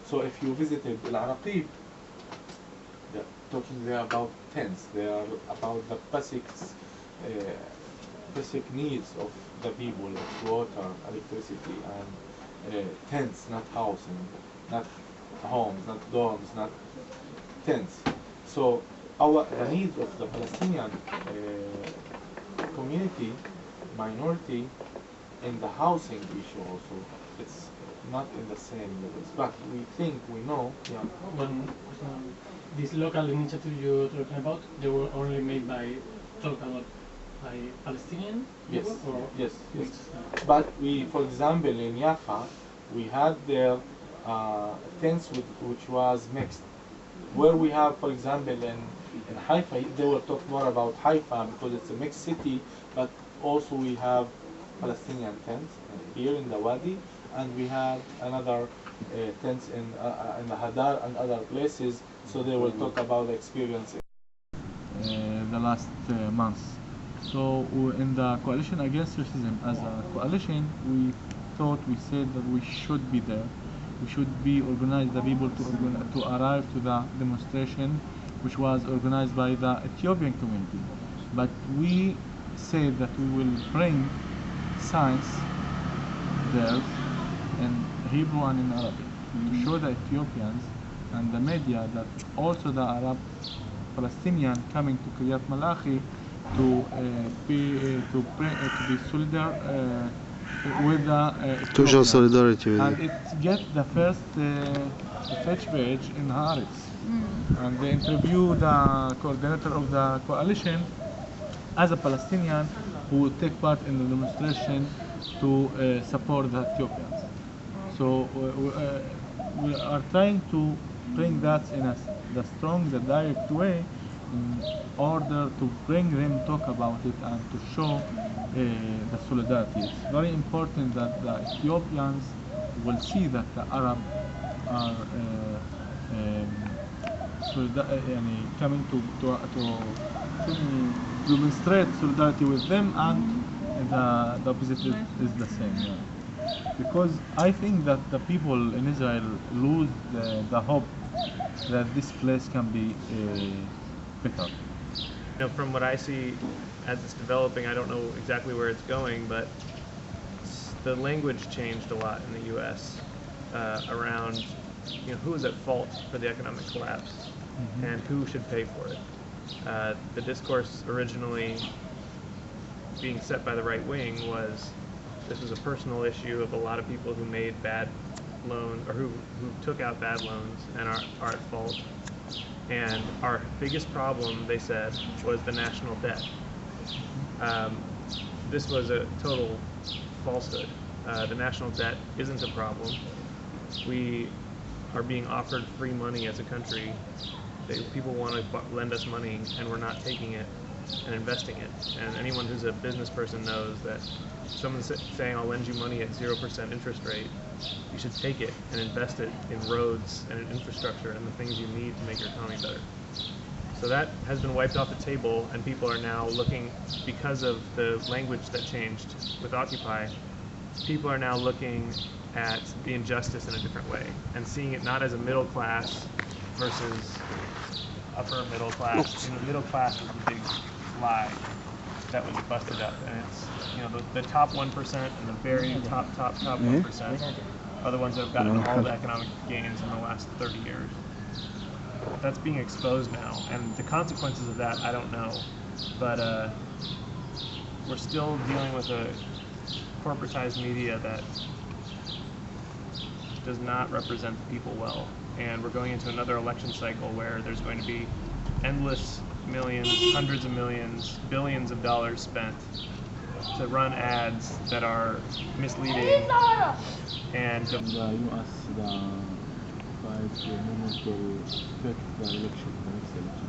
So if you visited Al Araqib, they're talking there about tents. They are about the basic needs of the people, like water, electricity, and tents, not housing, not homes, not dorms, not tents. So the needs of the Palestinian community, minority, in the housing issue also, it's not in the same levels. But we think, we know, yeah. These local initiatives you're talking about, they were only made by Palestinian people? Yes, Or yes. But we, for example, in Jaffa, we had there tents which was mixed. Where we have, for example, in Haifa, they will talk more about Haifa because it's a mixed city, but also we have Palestinian tents here in the Wadi, and we have another tents in the Hadar and other places, so they will talk about the experience the last months. So in the Coalition Against Racism, as a coalition, we said that we should be there. We should be organized, the people to arrive to the demonstration, which was organized by the Ethiopian community. But we said that we will bring signs there in Hebrew and in Arabic to show the Ethiopians and the media that also the Arab Palestinian coming to Kiryat Malachi to be solidar with the to show solidarity with and it get the first page in Haaretz. And they interview the coordinator of the coalition as a Palestinian who will take part in the demonstration to support the Ethiopians. So we are trying to bring that in the strong, the direct way, in order to bring them talk about it and to show the solidarity. It's very important that the Ethiopians will see that the Arab are coming to demonstrate solidarity with them, and the opposite is the same. Yeah. Because I think that the people in Israel lose the hope that this place can be better. You know, from what I see as it's developing, I don't know exactly where it's going, but the language changed a lot in the U.S. Around, you know, who is at fault for the economic collapse and who should pay for it. The discourse originally being set by the right wing was this was a personal issue of a lot of people who made bad loans or who took out bad loans and are at fault. And our biggest problem, they said, was the national debt. This was a total falsehood. The national debt isn't a problem. We are being offered free money as a country. People want to lend us money, and we're not taking it and investing it. And anyone who's a business person knows that someone's saying, I'll lend you money at 0% interest rate, you should take it and invest it in roads and in infrastructure and the things you need to make your economy better. So that has been wiped off the table, and people are now looking, because of the language that changed with Occupy, people are now looking at the injustice in a different way and seeing it not as a middle class versus upper middle class. And the middle class was the big lie that was busted up, and it's, you know, the top 1% and the very top 1% are the ones that have gotten all the economic gains in the last 30 years. That's being exposed now, and the consequences of that I don't know, but we're still dealing with a corporatized media that does not represent the people well, and we're going into another election cycle where there's going to be endless millions, hundreds of millions, billions of dollars spent to run ads that are misleading. And the U.S. the movement will affect the election, the next election.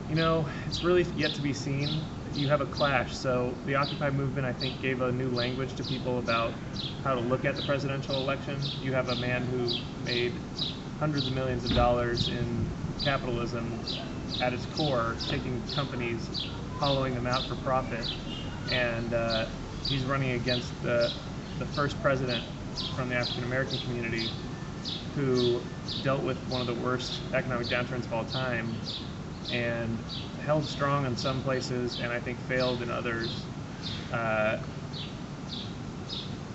You know, it's really yet to be seen. You have a clash. So the Occupy movement, I think, gave a new language to people about how to look at the presidential election. You have a man who made hundreds of millions of dollars in capitalism at its core, taking companies, hollowing them out for profit, and he's running against the first president from the African American community who dealt with one of the worst economic downturns of all time and held strong in some places and I think failed in others.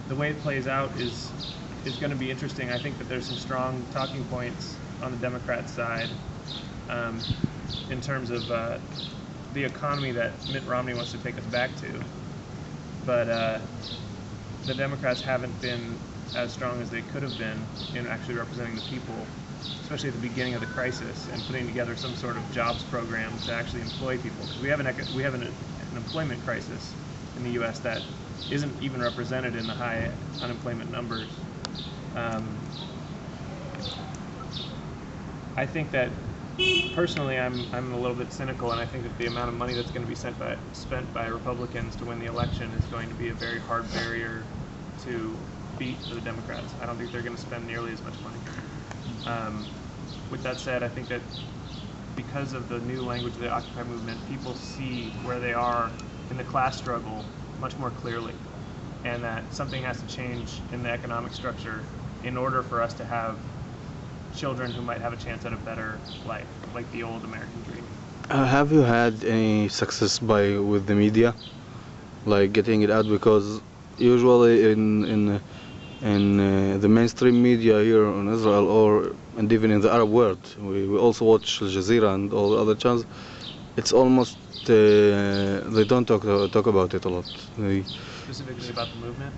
The way it plays out is going to be interesting. I think that there's some strong talking points on the Democrat side in terms of the economy that Mitt Romney wants to take us back to. But the Democrats haven't been as strong as they could have been in actually representing the people, especially at the beginning of the crisis, and putting together some sort of jobs program to actually employ people. Because we have an employment crisis in the U.S. that isn't even represented in the high unemployment numbers. I think that personally, I'm a little bit cynical, and I think that the amount of money that's going to be spent by Republicans to win the election is going to be a very hard barrier to beat for the Democrats. I don't think they're going to spend nearly as much money. With that said, I think that because of the new language of the Occupy movement, people see where they are in the class struggle much more clearly, and that something has to change in the economic structure in order for us to have children who might have a chance at a better life, like the old American dream. Have you had any success with the media, like getting it out? Because usually in the mainstream media here in Israel and even in the Arab world, we also watch Al Jazeera and all the other channels. It's almost they don't talk about it a lot. Specifically about the movement?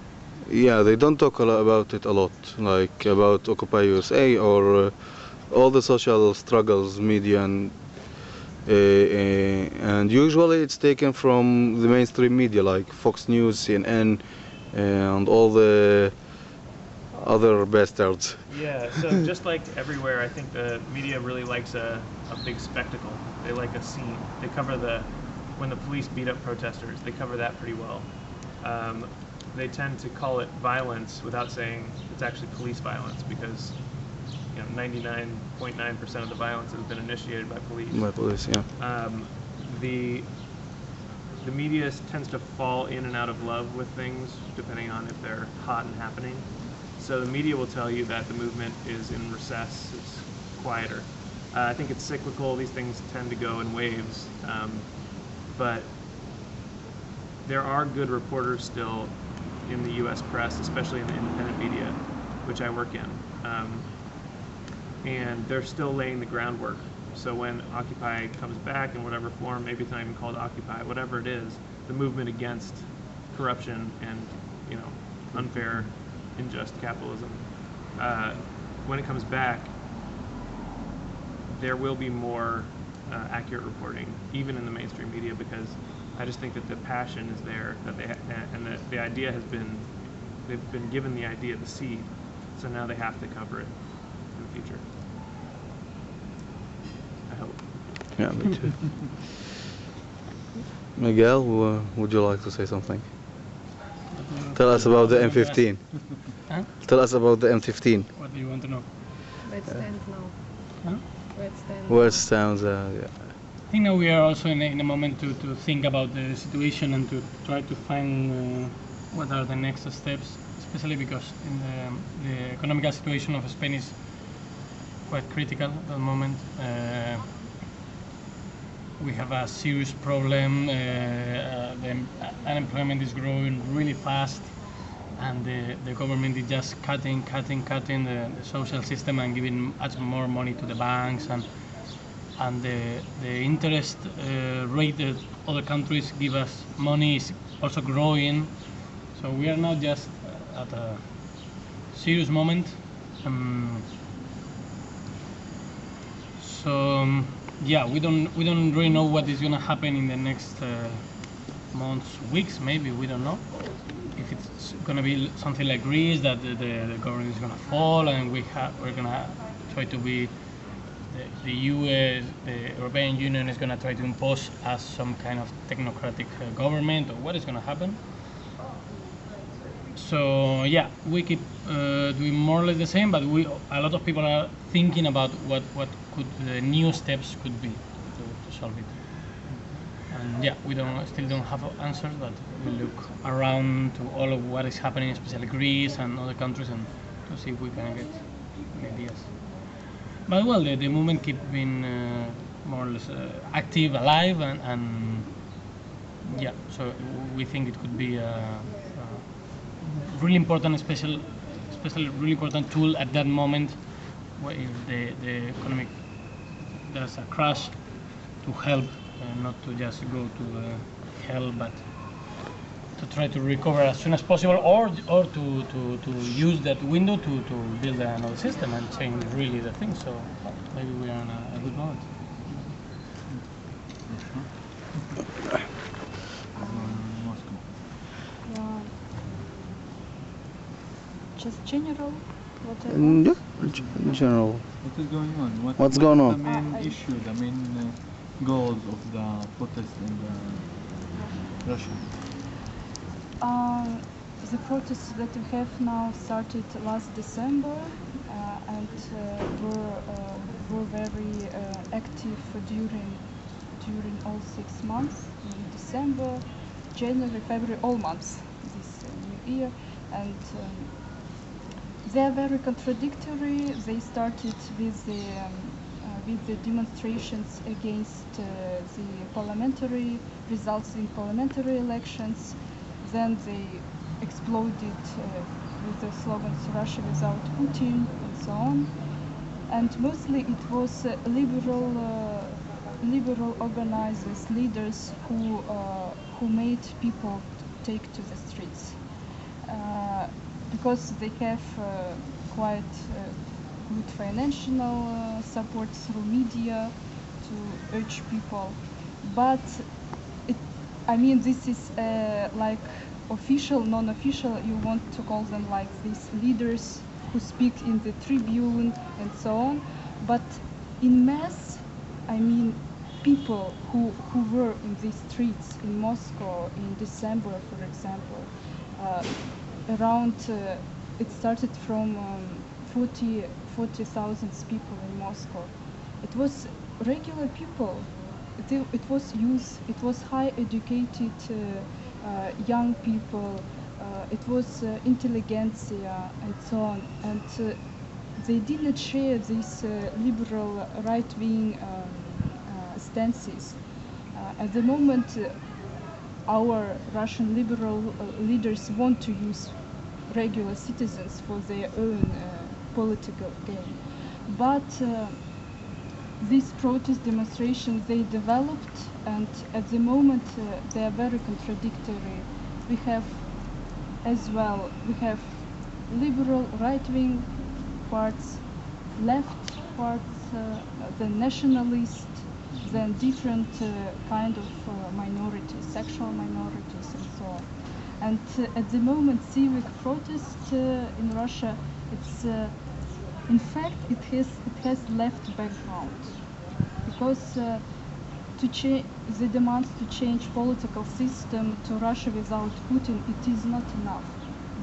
Yeah, they don't talk about it a lot, like about Occupy USA or all the social struggles, media, and usually it's taken from the mainstream media like Fox News, CNN, and all the other bastards. Yeah, so just like everywhere, I think the media really likes a big spectacle. They like a scene. They cover when the police beat up protesters, they cover that pretty well. They tend to call it violence without saying it's actually police violence, because 99.9% of the violence has been initiated by police. By police, yeah. The media tends to fall in and out of love with things depending on if they're hot and happening. So the media will tell you that the movement is in recess, it's quieter. I think it's cyclical. These things tend to go in waves, but there are good reporters still in the U.S. press, especially in the independent media, which I work in, and they're still laying the groundwork. So when Occupy comes back in whatever form, maybe it's not even called Occupy, whatever it is, the movement against corruption and unfair, unjust capitalism, when it comes back, there will be more accurate reporting, even in the mainstream media, because I just think that the passion is there, that the idea they've been given the idea, the seed, so now they have to cover it in the future. I hope. Yeah, me too. Miguel, would you like to say something? Tell us about the M15. Huh? Tell us about the M15. What do you want to know? Where it stands now. Huh? Where it stands. Where it stands, yeah. I think now we are also in a moment to think about the situation and to try to find what are the next steps, especially because in the economic situation of Spain is quite critical at the moment. We have a serious problem. The unemployment is growing really fast, and the government is just cutting the social system and giving much more money to the banks, and the interest rate that other countries give us money is also growing. So we are now just at a serious moment. Yeah, we don't really know what is going to happen in the next months, weeks, maybe. We don't know if it's going to be something like Greece, that the government is going to fall, and we're going to try to be the US, the European Union is going to try to impose us some kind of technocratic government, or what is going to happen. So yeah, we keep doing more or less the same, but a lot of people are thinking about what could the new steps could be to solve it. And yeah, we still don't have answers, but we look around to all of what is happening, especially Greece and other countries, and to see if we can get any ideas. But well, the movement keep being more or less active, alive, and yeah. So we think it could be a really important, especially really important tool at that moment, where if the economic there's a crash, to help, not to just go to hell, but to try to recover as soon as possible, or to use that window to build another system and change really the thing. So maybe we are in a good moment. Yeah. Just general, whatever. Yeah, in general. What is going on? What's going on? The main issue, the main goals of the protest in Russia? The protests that we have now started last December and were very active during all 6 months, in December, January, February, all months this new year, and they are very contradictory. They started with the demonstrations against the parliamentary results in parliamentary elections. Then they exploded with the slogans "Russia without Putin" and so on. And mostly it was liberal organizers, leaders who made people take to the streets. Because they have quite good financial support through media to urge people. But this is like official, non-official, you want to call them like these leaders who speak in the tribune and so on. But in mass, people who were in these streets in Moscow in December, for example, around, it started from 40,000 people in Moscow. It was regular people. It was youth. It was high educated young people. It was intelligentsia and so on. And they didn't share these liberal right-wing stances. At the moment, our Russian liberal leaders want to use regular citizens for their own political gain. But these protest demonstrations, they developed, and at the moment they are very contradictory. We have liberal right-wing parts, left parts, the nationalist, then different kind of minorities, sexual minorities and so on. And at the moment, civic protest in Russia, it's in fact it has left background, because the demands to change political system to Russia without Putin, it is not enough.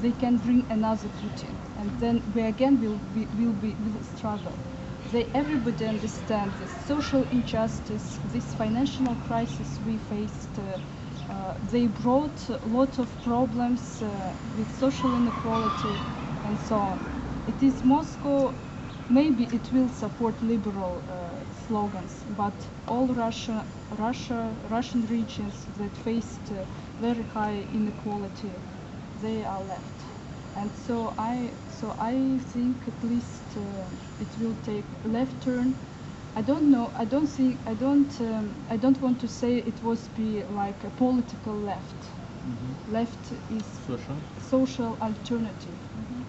They can bring another Putin, and then we again will struggle. Everybody understands this social injustice, this financial crisis we faced. They brought a lot of problems with social inequality and so on. It is Moscow, maybe it will support liberal slogans, but all Russian regions that faced very high inequality, they are left. And so I think at least it will take a left turn. I don't know. I don't want to say it was be like a political left. Mm-hmm. Left is Social? alternative.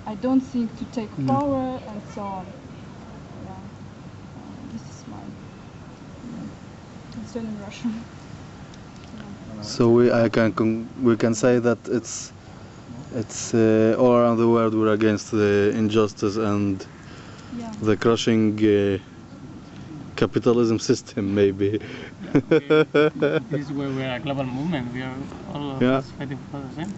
I don't think to take power and so on. Yeah. This is my concerning Russia. So we can say that it's all around the world we're against the injustice and the crushing capitalism system, maybe. This is where we are a global movement. We are all of us fighting for the same.